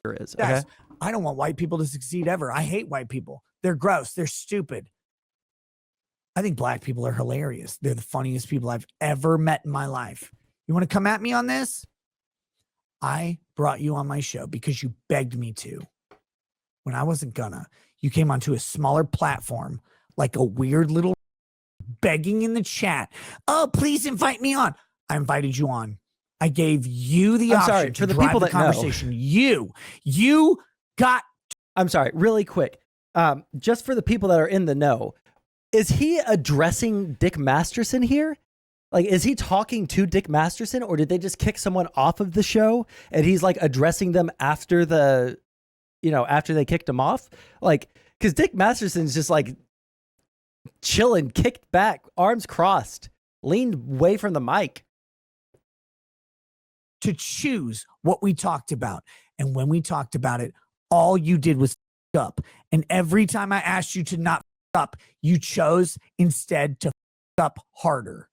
is. Okay. Yes, I don't want white people to succeed ever. I hate white people. They're gross. They're stupid. I think black people are hilarious. They're the funniest people I've ever met in my life. You want to come at me on this? I brought you on my show because you begged me to. When I wasn't gonna, you came onto a smaller platform like a weird little begging in the chat. Oh, please invite me on. I invited you on. I gave you the option to drive the conversation. You got. I'm sorry, really quick. Just for the people that are in the know, is he addressing Dick Masterson here? Like, is he talking to Dick Masterson, or did they just kick someone off of the show and he's like addressing them after the, after they kicked him off? Like, because Dick Masterson's just like chilling, kicked back, arms crossed, leaned away from the mic. To choose what we talked about. And when we talked about it, all you did was f up. And every time I asked you to not f up, you chose instead to f up harder.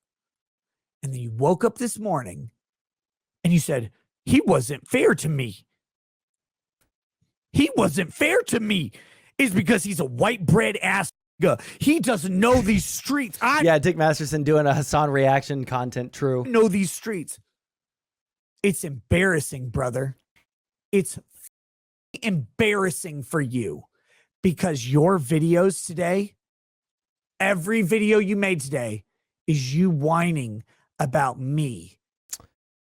And then you woke up this morning and you said, he wasn't fair to me. He wasn't fair to me. It's because he's a white bread ass. He doesn't know these streets. Yeah, Dick Masterson doing a Hassan reaction content. True. Know these streets. It's embarrassing, brother. It's embarrassing for you because your videos today, every video you made today is you whining about me.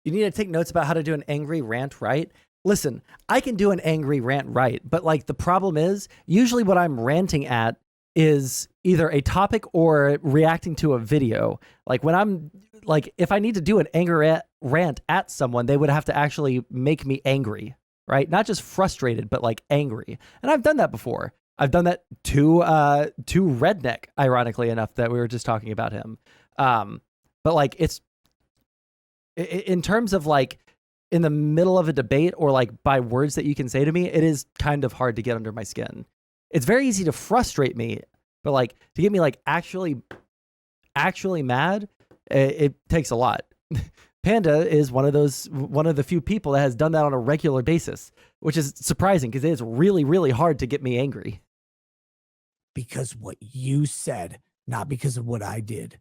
You need to take notes about how to do an angry rant right. Listen, I can do an angry rant right, but like the problem is usually what I'm ranting at is either a topic or reacting to a video. Like when I'm like, if I need to do an angry rant at someone, they would have to actually make me angry, right? Not just frustrated, but like angry. And I've done that before. I've done that to Redneck, ironically enough, that we were just talking about him. But like it's in terms of like in the middle of a debate or like by words that you can say to me, it is kind of hard to get under my skin. It's very easy to frustrate me, but like to get me like actually mad, it takes a lot. Panda is one of the few people that has done that on a regular basis, which is surprising because it is really, really hard to get me angry. Because what you said, not because of what I did.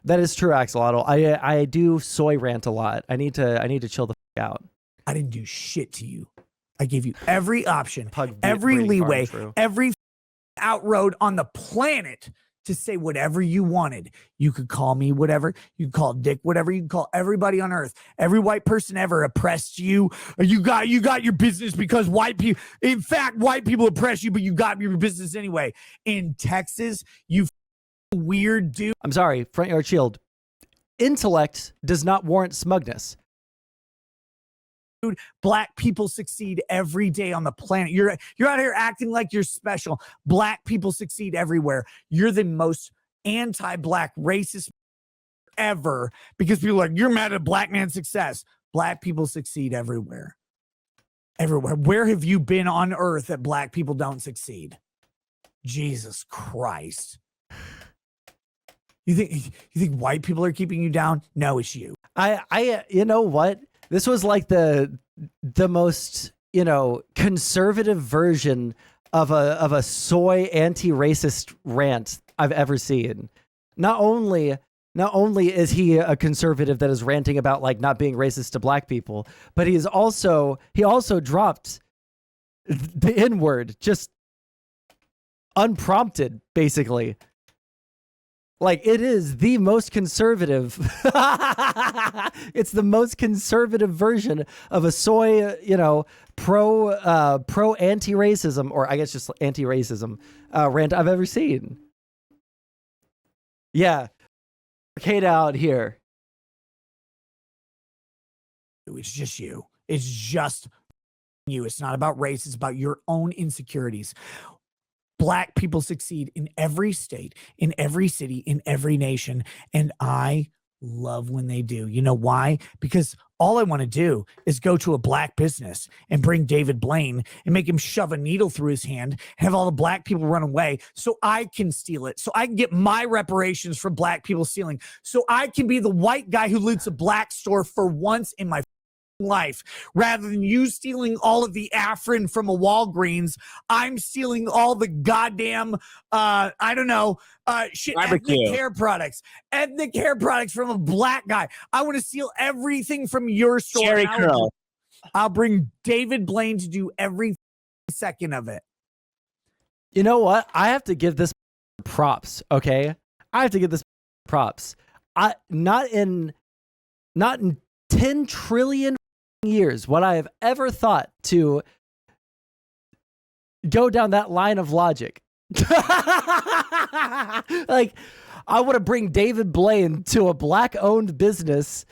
That is true, Axolotl. I do soy rant a lot. I need to chill the f out. I didn't do shit to you. I gave you every option, every leeway, every out road on the planet to say whatever you wanted. You could call me whatever. You could call Dick whatever. You could call everybody on earth. Every white person ever oppressed you. You got your business because white people. In fact, white people oppress you, but you got your business anyway. In Texas, you weird dude. I'm sorry, Front Yard Shield. Intellect does not warrant smugness. Dude, black people succeed every day on the planet. You're out here acting like you're special. Black people succeed everywhere. You're the most anti-black racist ever because people are like, you're mad at black man's success. Black people succeed everywhere. Everywhere. Where have you been on earth that black people don't succeed? Jesus Christ. You think white people are keeping you down? No, it's you. I you know what? This was like the most, conservative version of a soy anti-racist rant I've ever seen. Not only is he a conservative that is ranting about like not being racist to black people, but he also dropped the N-word just unprompted, basically. Like, it is the most conservative. It's the most conservative version of a soy, pro anti-racism, or I guess just anti-racism rant I've ever seen. Yeah. Rakita out here. It's just you. It's just you. It's not about race. It's about your own insecurities. Black people succeed in every state, in every city, in every nation. And I love when they do. You know why? Because all I want to do is go to a black business and bring David Blaine and make him shove a needle through his hand and have all the black people run away so I can steal it, so I can get my reparations for black people stealing, so I can be the white guy who loots a black store for once in my life. Rather than you stealing all of the Afrin from a Walgreens, I'm stealing all the goddamn shit, ethnic hair products from a black guy. I want to steal everything from your store. Cherry curl. I'll bring David Blaine to do every second of it. You know what? I have to give this props, okay? I have to give this props. Not in 10 trillion years would I have ever thought to go down that line of logic. Like, I want to bring David Blaine to a black-owned business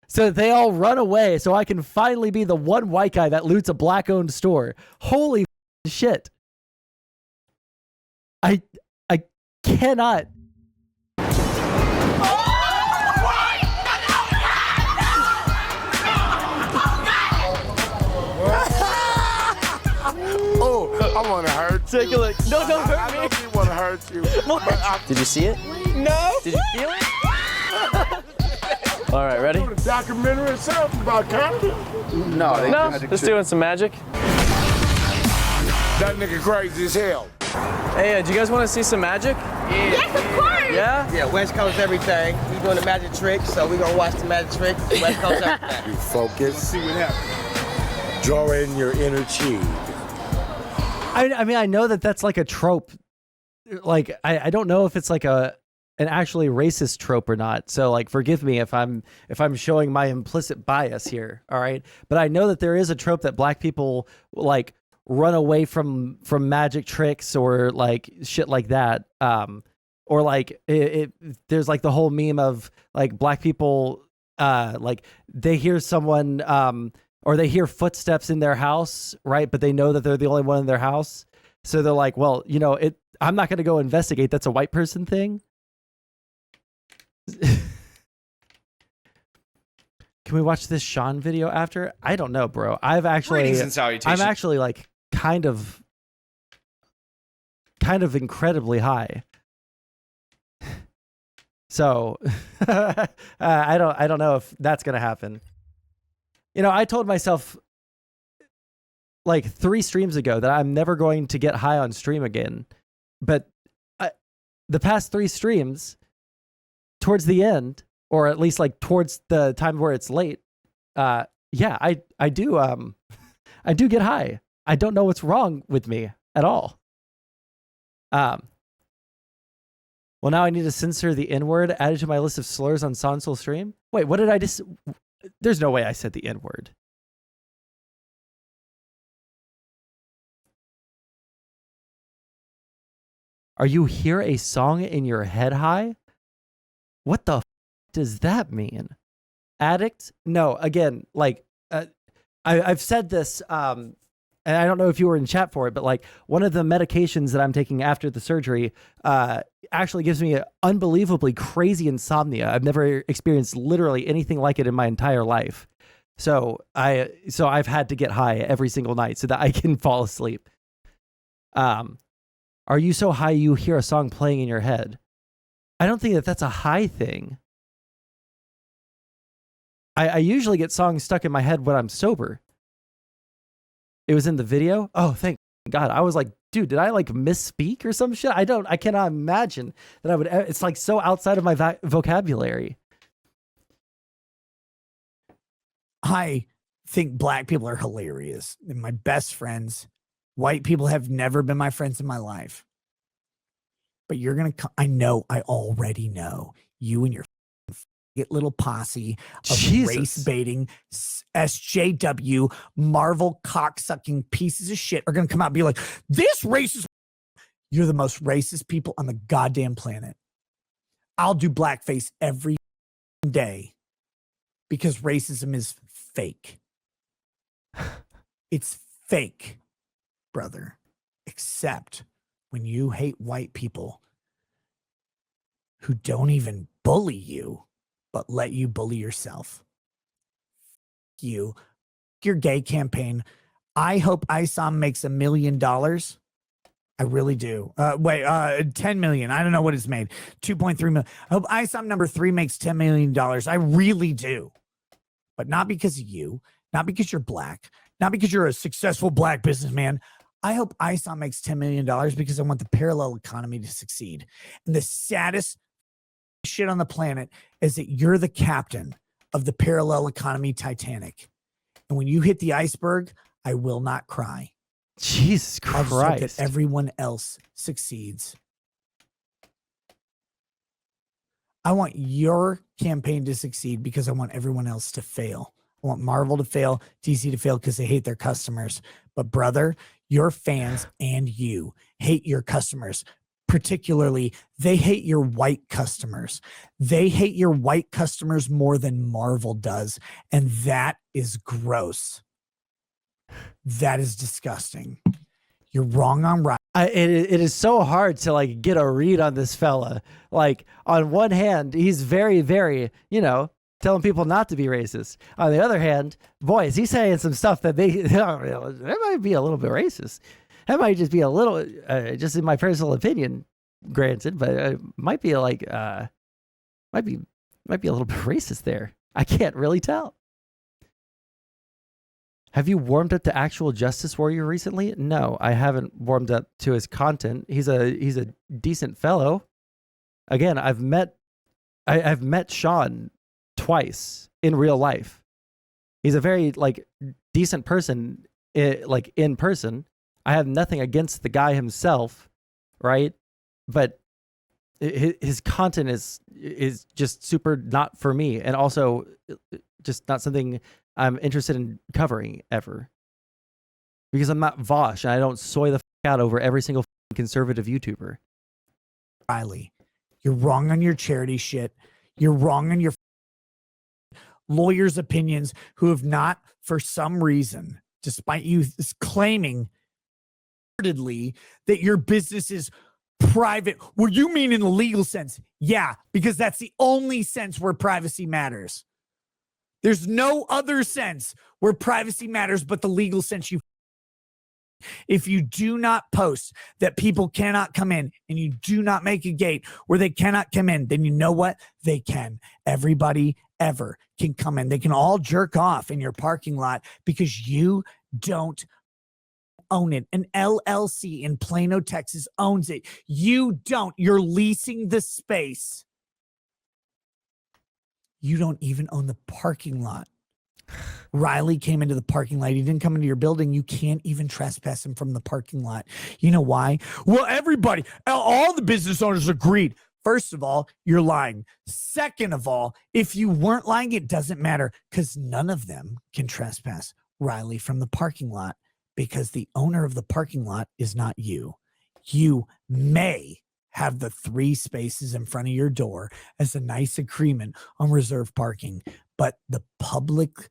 so that they all run away so I can finally be the one white guy that loots a black-owned store. Holy shit. I cannot. I want to hurt you. Take a look. No, don't hurt me. I don't really want to hurt you. Did you see it? No. Did you feel it? All right, ready? The documentary itself about Canada. No, just doing some magic. That nigga crazy as hell. Hey, do you guys want to see some magic? Yes, of course. Yeah? Yeah, West Coast everything. He's doing the magic trick, so we're gonna watch the magic trick. West Coast everything. You focus. See what happens. Draw in your inner chi. I mean, I know that that's like a trope. Like, I don't know if it's like an actually racist trope or not. So, like, forgive me if I'm showing my implicit bias here. All right, but I know that there is a trope that black people like run away from magic tricks or like shit like that. Or like there's like the whole meme of like black people like they hear someone or they hear footsteps in their house, right? But they know that they're the only one in their house. So they're like, well, you know, I'm not going to go investigate. That's a white person thing. Can we watch this Sean video after? I don't know, bro. I'm actually like kind of incredibly high. So I don't know if that's going to happen. You know, I told myself like 3 streams ago that I'm never going to get high on stream again. But the past 3 streams towards the end, or at least like towards the time where it's late, I do get high. I don't know what's wrong with me at all. Well, now I need to censor the N-word added to my list of slurs on Sondsol stream. Wait, what did I just... There's no way I said the N-word. Are you hear a song in your head high? What the does that mean? Addict? No, again, like, I've said this, and I don't know if you were in chat for it, but like one of the medications that I'm taking after the surgery actually gives me an unbelievably crazy insomnia. I've never experienced literally anything like it in my entire life. So I've had to get high every single night so that I can fall asleep. Are you so high you hear a song playing in your head? I don't think that that's a high thing. I usually get songs stuck in my head when I'm sober. It was in the video. Oh, thank God. I was like, dude, did I like misspeak or some shit? I cannot imagine that I would. It's like so outside of my vocabulary. I think black people are hilarious. They're my best friends. White people have never been my friends in my life. But you're going to, I already know you and your little posse of race baiting SJW Marvel cocksucking pieces of shit are going to come out and be like, this racist. You're the most racist people on the goddamn planet. I'll do blackface every day because racism is fake. It's fake, brother. Except when you hate white people who don't even bully you, but let you bully yourself. Your gay campaign. I hope ISOM makes $1 million. I really do. 10 million. I don't know what it's made. 2.3 million. I hope ISOM number 3 makes $10 million. I really do. but not because of you, not because you're black, not because you're a successful black businessman. I hope ISON makes $10 million because I want the parallel economy to succeed. And the saddest shit on the planet is that you're the captain of the parallel economy Titanic. And when you hit the iceberg, I will not cry. Jesus I'll just hope Christ. that everyone else succeeds. I want your campaign to succeed because I want everyone else to fail. I want Marvel to fail, DC to fail because they hate their customers. But brother, your fans and you hate your customers. Particularly, they hate your white customers. They hate your white customers more than Marvel does. And that is gross. That is disgusting. You're wrong on right. It is so hard to like get a read on this fella. Like on one hand, he's very, very, telling people not to be racist. On the other hand, boy, is he saying some stuff that that might be a little bit racist. That might just be a little, just in my personal opinion, granted, but it might be like, might be a little bit racist there. I can't really tell. Have you warmed up to actual Justice Warrior recently? No, I haven't warmed up to his content. He's a decent fellow. Again, I've met Sean twice in real life. He's a very like decent person, like in person. I have nothing against the guy himself, right? But his content is just super not for me, and also just not something I'm interested in covering ever, because I'm not Vosh and I don't soy the out over every single conservative YouTuber. Riley, you're wrong on your charity shit. You're wrong on your lawyers' opinions who have not, for some reason, despite you claiming that your business is private. Well, you mean in the legal sense? Yeah, because that's the only sense where privacy matters. There's no other sense where privacy matters but the legal sense. If you do not post that people cannot come in and you do not make a gate where they cannot come in, then you know what? They can. Everybody ever can come in. They can all jerk off in your parking lot because you don't own it. An LLC in Plano, Texas owns it. You don't. You're leasing the space. You don't even own the parking lot. Riley came into the parking lot. He didn't come into your building. You can't even trespass him from the parking lot. You know why? Well, everybody, all the business owners agreed. First of all, you're lying. Second of all, if you weren't lying, it doesn't matter because none of them can trespass Riley from the parking lot because the owner of the parking lot is not you. You may have the 3 spaces in front of your door as a nice agreement on reserve parking, but the public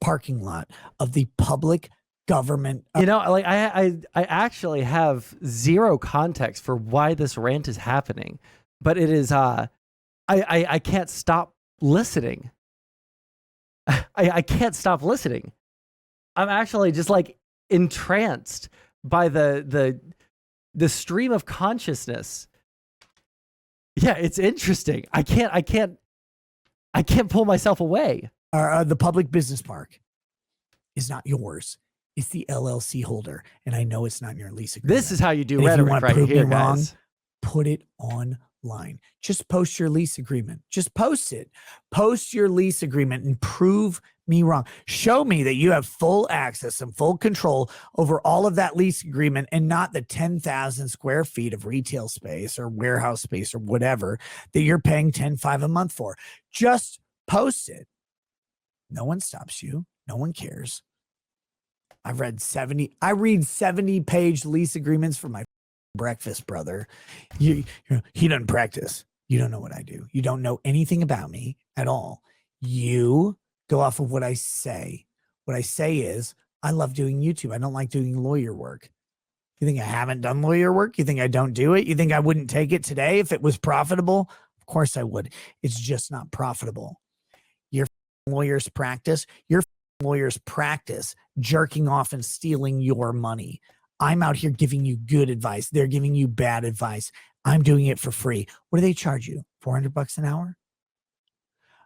parking lot of the public government. Like I actually have zero context for why this rant is happening, but it is, I can't stop listening. I can't stop listening. I'm actually just like entranced by the stream of consciousness. Yeah, it's interesting. I can't pull myself away. The public business park is not yours. It's the LLC holder. And I know it's not in your lease agreement. This is how you do and rhetoric if you want to right prove here, me wrong, guys. put it online. Just post your lease agreement. Just post it. Post your lease agreement and prove me wrong. Show me that you have full access and full control over all of that lease agreement and not the 10,000 square feet of retail space or warehouse space or whatever that you're paying $10,500 a month for. Just post it. No one stops you. No one cares. I read 70-page lease agreements for my breakfast, brother. He doesn't practice. You don't know what I do. You don't know anything about me at all. You go off of what I say. What I say is, I love doing YouTube. I don't like doing lawyer work. You think I haven't done lawyer work? You think I don't do it? You think I wouldn't take it today if it was profitable? Of course I would. It's just not profitable. Your lawyers practice. Your lawyers practice jerking off and stealing your money. I'm out here giving you good advice. They're giving you bad advice. I'm doing it for free. What do they charge you? $400 an hour?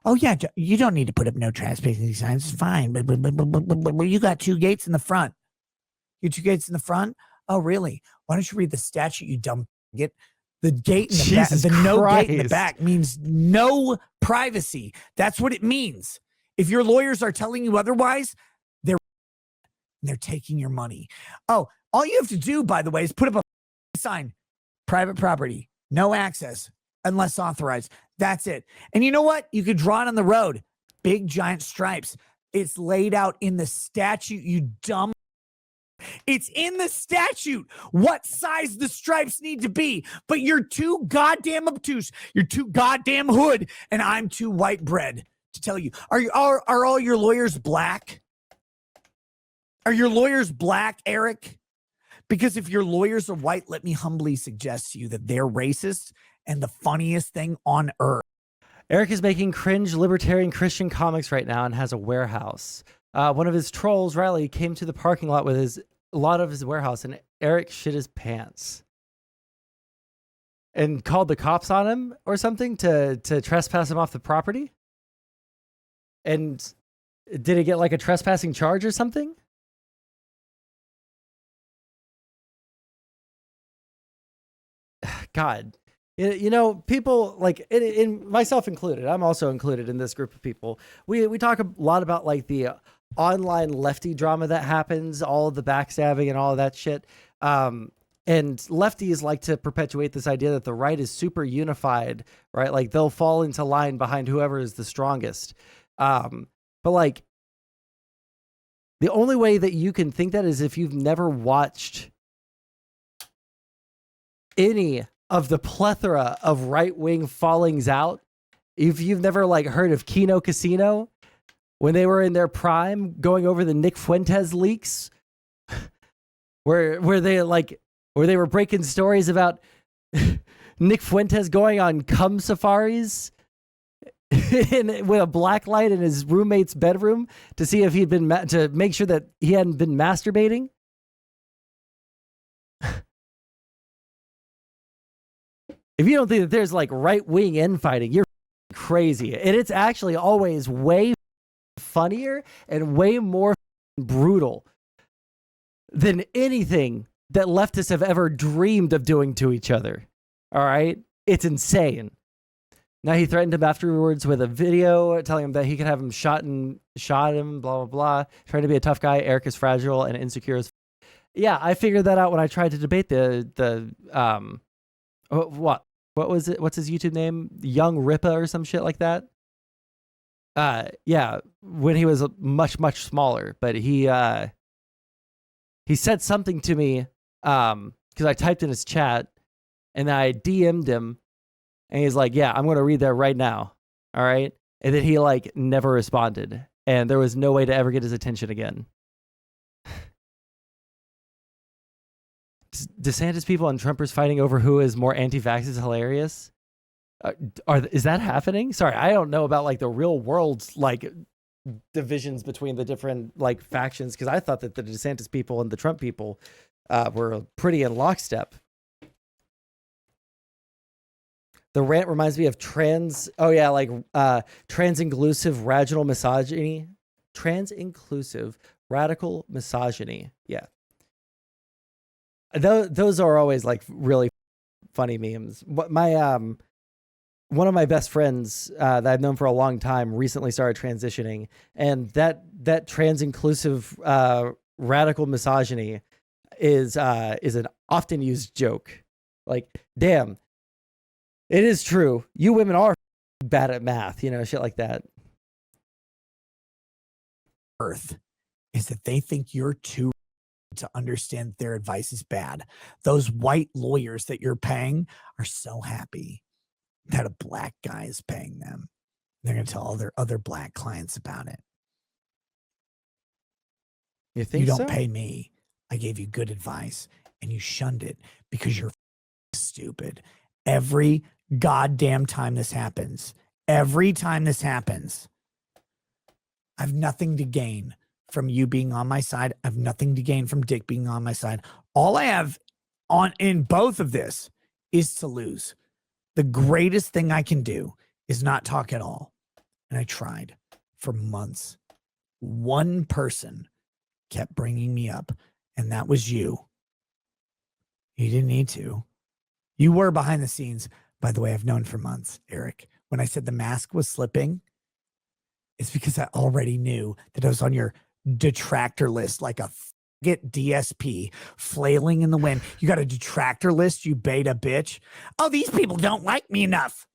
Oh yeah, you don't need to put up no trespassing signs. It's fine, but you got 2 gates in the front. You 2 gates in the front? Oh really? Why don't you read the statute, you dumb get? The gate in the back, the no gate in the back means no privacy. That's what it means. If your lawyers are telling you otherwise, they're taking your money. Oh, all you have to do, by the way, is put up a sign, private property, no access unless authorized. That's it. And you know what? You could draw it on the road. Big giant stripes. It's laid out in the statute, you dumb. It's in the statute what size the stripes need to be, but you're too goddamn obtuse. You're too goddamn hood, and I'm too white bread to tell you. Are all your lawyers black? Are your lawyers black, Eric? Because if your lawyers are white, let me humbly suggest to you that they're racist and the funniest thing on earth. Eric is making cringe libertarian Christian comics right now and has a warehouse. One of his trolls, Riley, came to the parking lot with a lot of his warehouse, and Eric shit his pants and called the cops on him or something to trespass him off the property. And did he get like a trespassing charge or something? God, you know, people like in myself included. I'm also included in this group of people. We talk a lot about like the online lefty drama that happens, all of the backstabbing and all of that shit. And lefties like to perpetuate this idea that the right is super unified, right? Like they'll fall into line behind whoever is the strongest. But like the only way that you can think that is if you've never watched any of the plethora of right-wing fallings out. If you've never like heard of Kino Casino when they were in their prime going over the Nick Fuentes leaks where they were breaking stories about Nick Fuentes going on cum safaris with a black light in his roommate's bedroom to see if he'd been to make sure that he hadn't been masturbating. If you don't think that there's like right-wing infighting, you're crazy. And it's actually always way funnier and way more brutal than anything that leftists have ever dreamed of doing to each other. All right? It's insane. Now he threatened him afterwards with a video telling him that he could have him shot him, blah, blah, blah. Trying to be a tough guy. Eric is fragile and insecure as yeah, I figured that out when I tried to debate what was it? What's his YouTube name? Young Ripa or some shit like that. Yeah, when he was much, much smaller, but he said something to me, because I typed in his chat and I DM'd him and he's like, yeah, I'm going to read that right now. All right. And then he like never responded and there was no way to ever get his attention again. DeSantis people and Trumpers fighting over who is more anti-vax is hilarious. Is that happening? Sorry, I don't know about like the real world like divisions between the different like factions because I thought that the DeSantis people and the Trump people were pretty in lockstep. The rant reminds me of trans-inclusive radical misogyny. Trans-inclusive radical misogyny. Yeah. Those are always like really funny memes. One of my best friends that I've known for a long time recently started transitioning, and that trans-inclusive radical misogyny is an often used joke. Like, damn, it is true. You women are bad at math, you know, shit like that. Earth is that they think you're too to understand their advice is bad. Those white lawyers that you're paying are so happy that a black guy is paying them. They're going to tell all their other black clients about it. You think you don't so? pay me. I gave you good advice and you shunned it because you're stupid. Every goddamn time this happens, I have nothing to gain from you being on my side. I have nothing to gain from Dick being on my side. All I have in both of this is to lose. The greatest thing I can do is not talk at all. And I tried for months. One person kept bringing me up, and that was you. You didn't need to. You were behind the scenes. By the way, I've known for months, Eric. When I said the mask was slipping, it's because I already knew that I was on your detractor list like a get DSP flailing in the wind. You got a detractor list, you beta bitch. Oh, these people don't like me enough.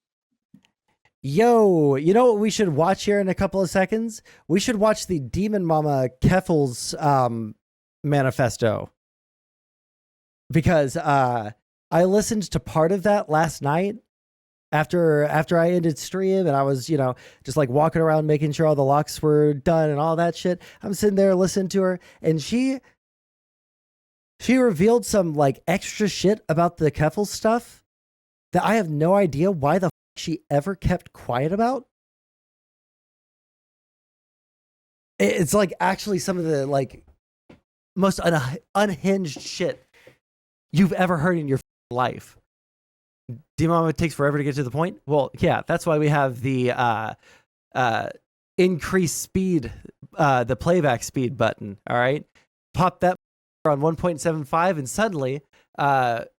Yo, you know what we should watch here in a couple of seconds? We should watch the Demon Mama Keffel's manifesto. Because I listened to part of that last night after I ended stream, and I was, you know, just like walking around making sure all the locks were done and all that shit. I'm sitting there listening to her, and she revealed some like extra shit about the Keffel stuff that I have no idea why the she ever kept quiet about. It's like actually some of the like most unhinged shit you've ever heard in your life. D-Mama takes forever to get to the point. Well, yeah, that's why we have the increase speed, the playback speed button. All right, pop that on 1.75, and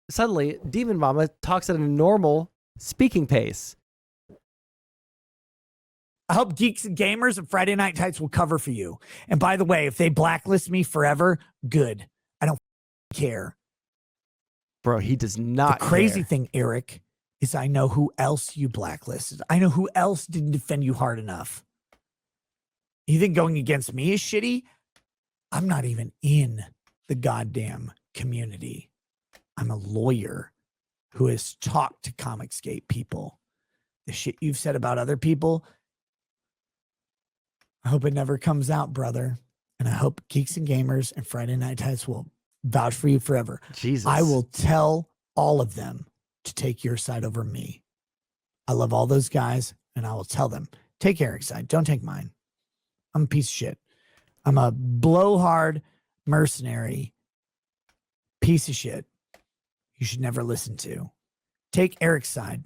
suddenly, Demon Mama talks at a normal speaking pace. I hope Geeks and Gamers and Friday Night Tights will cover for you. And by the way, if they blacklist me forever, good. I don't care. Bro, he does not The crazy care. thing, Eric, is I know who else you blacklisted. I know who else didn't defend you hard enough. You think going against me is shitty? I'm not even in the goddamn community. I'm a lawyer who has talked to Comicsgate people. The shit you've said about other people, I hope it never comes out, brother. And I hope Geeks and Gamers and Friday Night Tights will vouch for you forever. Jesus. I will tell all of them to take your side over me. I love all those guys, and I will tell them, take Eric's side. Don't take mine. I'm a piece of shit. I'm a blowhard mercenary piece of shit you should never listen to. Take Eric's side.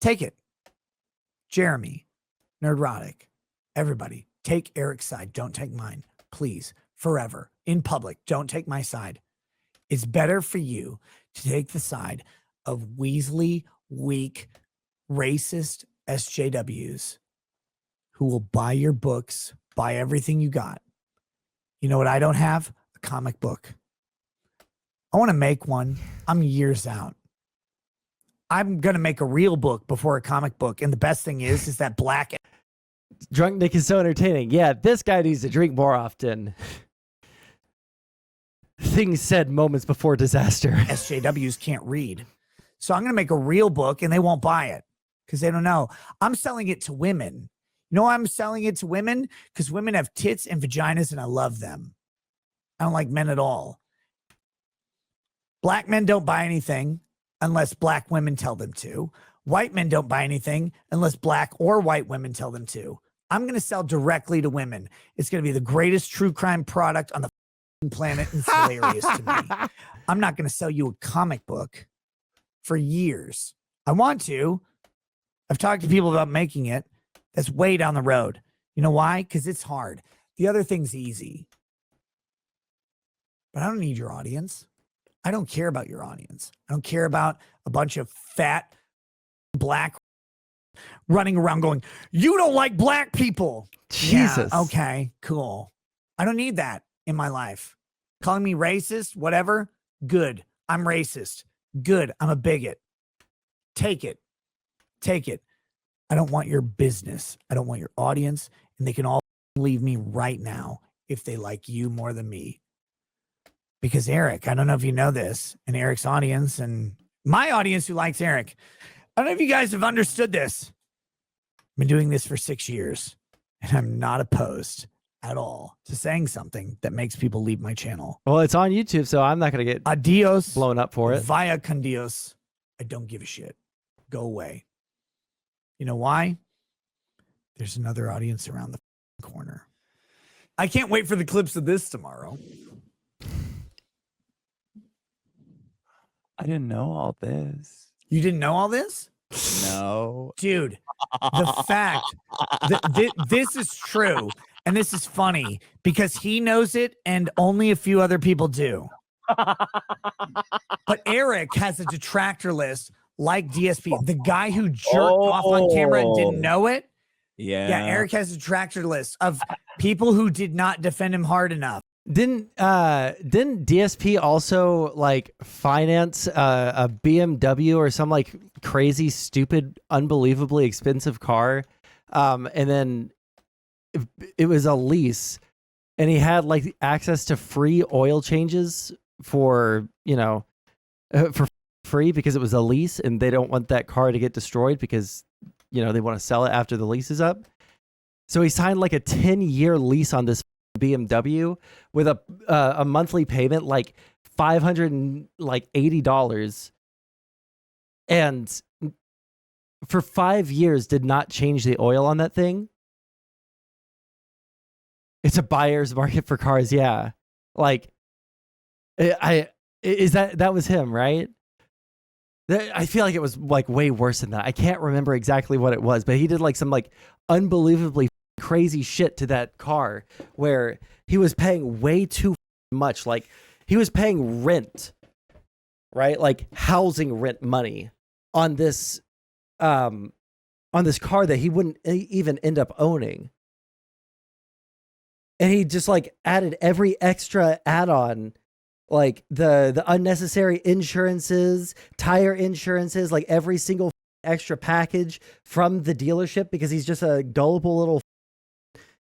Take it. Jeremy, Nerdrotic, everybody, take Eric's side. Don't take mine. Please, forever, in public, don't take my side. It's better for you to take the side of Weasley, weak, racist SJWs who will buy your books, buy everything you got. You know what I don't have? A comic book. I want to make one. I'm years out. I'm going to make a real book before a comic book. And the best thing is that Black Drunk Nick is so entertaining. Yeah, this guy needs to drink more often. Things said moments before disaster. SJWs can't read. So I'm going to make a real book and they won't buy it because they don't know. I'm selling it to women. You know why I'm selling it to women? Because women have tits and vaginas and I love them. I don't like men at all. Black men don't buy anything unless black women tell them to. White men don't buy anything unless black or white women tell them to. I'm going to sell directly to women. It's going to be the greatest true crime product on the planet, and it's hilarious to me. I'm not going to sell you a comic book for years. I want to. I've talked to people about making it. That's way down the road. You know why? Because it's hard. The other thing's easy. But I don't need your audience. I don't care about your audience. I don't care about a bunch of fat black running around going, you don't like black people. Jesus. Yeah, okay, cool. I don't need that in my life. Calling me racist, whatever, good. I'm racist. Good. I'm a bigot. Take it. Take it. I don't want your business. I don't want your audience. And they can all leave me right now if they like you more than me. Because Eric, I don't know if you know this, and Eric's audience and my audience who likes Eric, I don't know if you guys have understood this. I've been doing this for 6 years, and I'm not opposed at all to saying something that makes people leave my channel. Well, it's on YouTube, so I'm not going to get Adios. blown up for it. Via con Dios. I don't give a shit. Go away. You know why? There's another audience around the corner. I can't wait for the clips of this tomorrow. I didn't know all this. You didn't know all this? No. Dude, the fact that this is true and this is funny because he knows it and only a few other people do. But Eric has a detractor list like DSP, the guy who jerked off on camera and didn't know it. Yeah, Eric has a detractor list of people who did not defend him hard enough. Didn't DSP also like finance a BMW or some like crazy, stupid, unbelievably expensive car? And then it was a lease, and he had like access to free oil changes for, you know, for free because it was a lease, and they don't want that car to get destroyed because, you know, they want to sell it after the lease is up. So he signed like a 10-year lease on this BMW with a monthly payment like $580, and for 5 years did not change the oil on that thing. It's a buyer's market for cars. Yeah, like that was him, right? I feel like it was like way worse than that. I can't remember exactly what it was, but he did like some like unbelievably crazy shit to that car where he was paying way too much. Like he was paying rent, right? Like housing rent money on this car that he wouldn't even end up owning. And he just like added every extra add-on, like the unnecessary insurances, tire insurances, like every single extra package from the dealership because he's just a gullible little,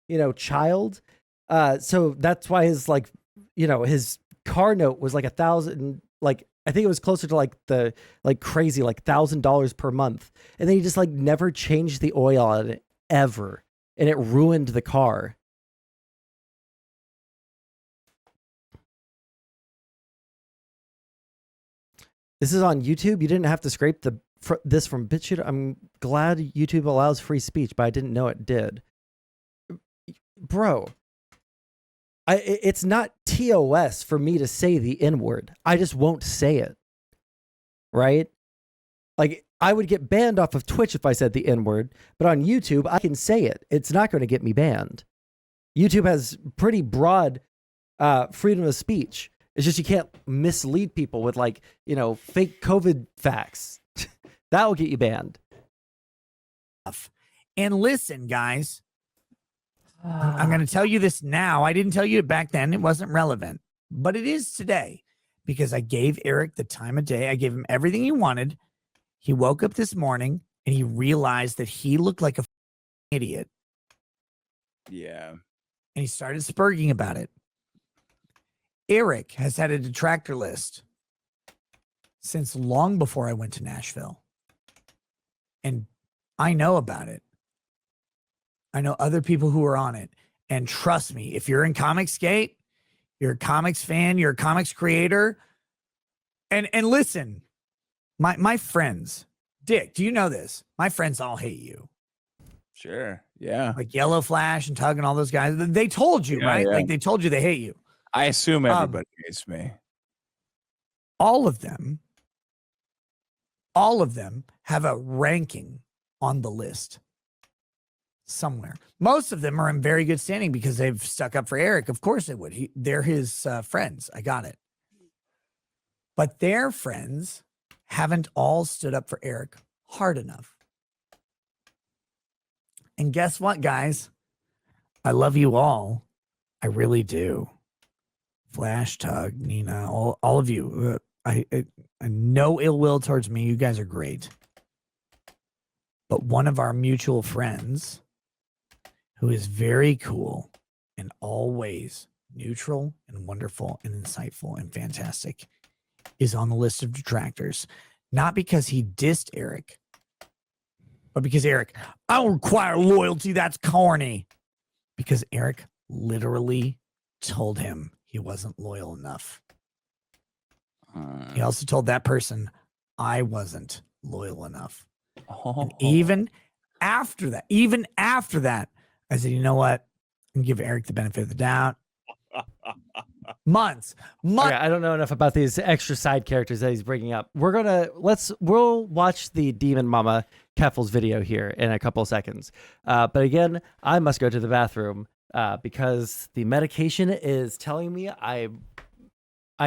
you know, child. So that's why his like, you know, his car note was like $1,000, like I think it was closer to like the like crazy like $1,000 per month, and then he just like never changed the oil on it ever, and it ruined the car. This is on YouTube. You didn't have to scrape this from BitChute. I'm glad YouTube allows free speech, but I didn't know it did. Bro, it's not TOS for me to say the N-word. I just won't say it. Right? Like, I would get banned off of Twitch if I said the N-word, but on YouTube, I can say it. It's not going to get me banned. YouTube has pretty broad freedom of speech. It's just you can't mislead people with like, you know, fake COVID facts. That will get you banned. And listen, guys, I'm going to tell you this now. I didn't tell you it back then. It wasn't relevant, but it is today because I gave Eric the time of day. I gave him everything he wanted. He woke up this morning and he realized that he looked like a idiot. Yeah. And he started spurging about it. Eric has had a detractor list since long before I went to Nashville. And I know about it. I know other people who are on it. And trust me, if you're in Comicsgate, you're a comics fan, you're a comics creator. And listen, my friends, Dick, do you know this? My friends all hate you. Sure. Yeah. Like Yellow Flash and Tug and all those guys. They told you, right? Yeah. Like they told you they hate you. I assume everybody hates me. All of them have a ranking on the list somewhere. Most of them are in very good standing because they've stuck up for Eric. Of course they would. They're his friends. I got it. But their friends haven't all stood up for Eric hard enough. And guess what, guys? I love you all. I really do. Flash, Tug, Nina, all of you. I no ill will towards me. You guys are great. But one of our mutual friends, who is very cool and always neutral and wonderful and insightful and fantastic, is on the list of detractors. Not because he dissed Eric, but because Eric, I don't require loyalty. That's corny. Because Eric literally told him he wasn't loyal enough. He also told that person, I wasn't loyal enough. And even after that, I said, you know what? I'm going to give Eric the benefit of the doubt. Months. Okay, I don't know enough about these extra side characters that he's bringing up. We'll watch the Demon Mama Keffel's video here in a couple of seconds. But again, I must go to the bathroom because the medication is telling me I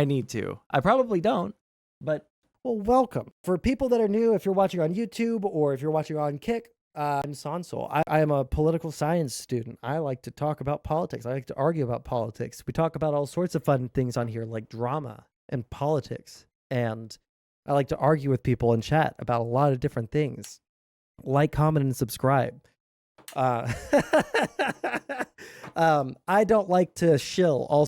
need to. I probably don't, but well, welcome. For people that are new, if you're watching on YouTube or if you're watching on Kick, I'm Sondsol. I am a political science student. I like to talk about politics. I like to argue about politics. We talk about all sorts of fun things on here like drama and politics. And I like to argue with people in chat about a lot of different things. Like, comment, and subscribe. I don't like to shill. Also,